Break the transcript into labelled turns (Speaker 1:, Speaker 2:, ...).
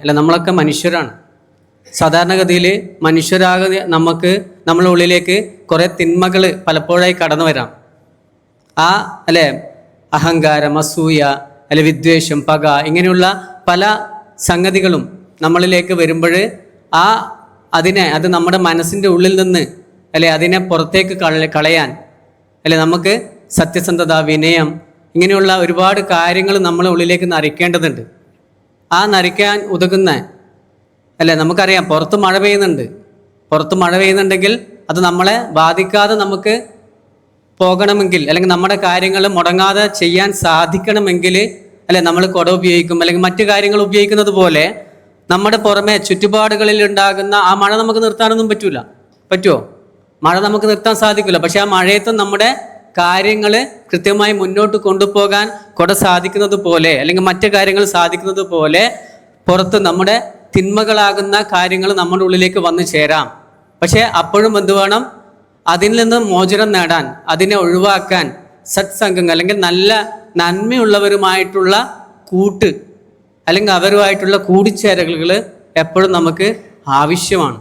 Speaker 1: അല്ല, നമ്മളൊക്കെ മനുഷ്യരാണ്. സാധാരണഗതിയിൽ മനുഷ്യരാകെ നമ്മളെ ഉള്ളിലേക്ക് കുറേ തിന്മകൾ പലപ്പോഴായി കടന്നു വരാം. അല്ലെ, അഹങ്കാരം, അസൂയ, അല്ലെ വിദ്വേഷം, പക, ഇങ്ങനെയുള്ള പല സംഗതികളും നമ്മളിലേക്ക് വരുമ്പോൾ അത് നമ്മുടെ മനസ്സിൻ്റെ ഉള്ളിൽ നിന്ന് അല്ലെ അതിനെ പുറത്തേക്ക് കളയാൻ അല്ലെ നമുക്ക് സത്യസന്ധത, വിനയം, ഇങ്ങനെയുള്ള ഒരുപാട് കാര്യങ്ങൾ നമ്മളെ ഉള്ളിലേക്ക് നരിക്കേണ്ടതുണ്ട്. നരിക്കാൻ ഉതകുന്ന അല്ലെ, നമുക്കറിയാം പുറത്ത് മഴ പെയ്യുന്നുണ്ടെങ്കിൽ അത് നമ്മളെ ബാധിക്കാതെ നമുക്ക് പോകണമെങ്കിൽ, അല്ലെങ്കിൽ നമ്മുടെ കാര്യങ്ങൾ മുടങ്ങാതെ ചെയ്യാൻ സാധിക്കണമെങ്കിൽ അല്ലെ നമ്മൾ കുട ഉപയോഗിക്കും, അല്ലെങ്കിൽ മറ്റു കാര്യങ്ങൾ ഉപയോഗിക്കുന്നത് പോലെ നമ്മുടെ പുറമെ ചുറ്റുപാടുകളിൽ ഉണ്ടാകുന്ന ആ മഴ നമുക്ക് നിർത്താനൊന്നും പറ്റുമോ? മഴ നമുക്ക് നിർത്താൻ സാധിക്കില്ല. പക്ഷെ ആ മഴയത്തും നമ്മുടെ കാര്യങ്ങൾ കൃത്യമായി മുന്നോട്ട് കൊണ്ടുപോകാൻ കുട സാധിക്കുന്നത് പോലെ, അല്ലെങ്കിൽ മറ്റു കാര്യങ്ങൾ സാധിക്കുന്നത് പോലെ പുറത്ത് നമ്മുടെ തിന്മകളാകുന്ന കാര്യങ്ങൾ നമ്മുടെ ഉള്ളിലേക്ക് വന്നു ചേരാം. പക്ഷെ അപ്പോഴും എന്ത് വേണം? അതിൽ നിന്ന് മോചനം നേടാൻ, അതിനെ ഒഴിവാക്കാൻ സത്സംഗങ്ങൾ, അല്ലെങ്കിൽ നല്ല നന്മയുള്ളവരുമായിട്ടുള്ള കൂട്ട്, അല്ലെങ്കിൽ അവരുമായിട്ടുള്ള കൂടിച്ചേരലുകൾ എപ്പോഴും നമുക്ക് ആവശ്യമാണ്.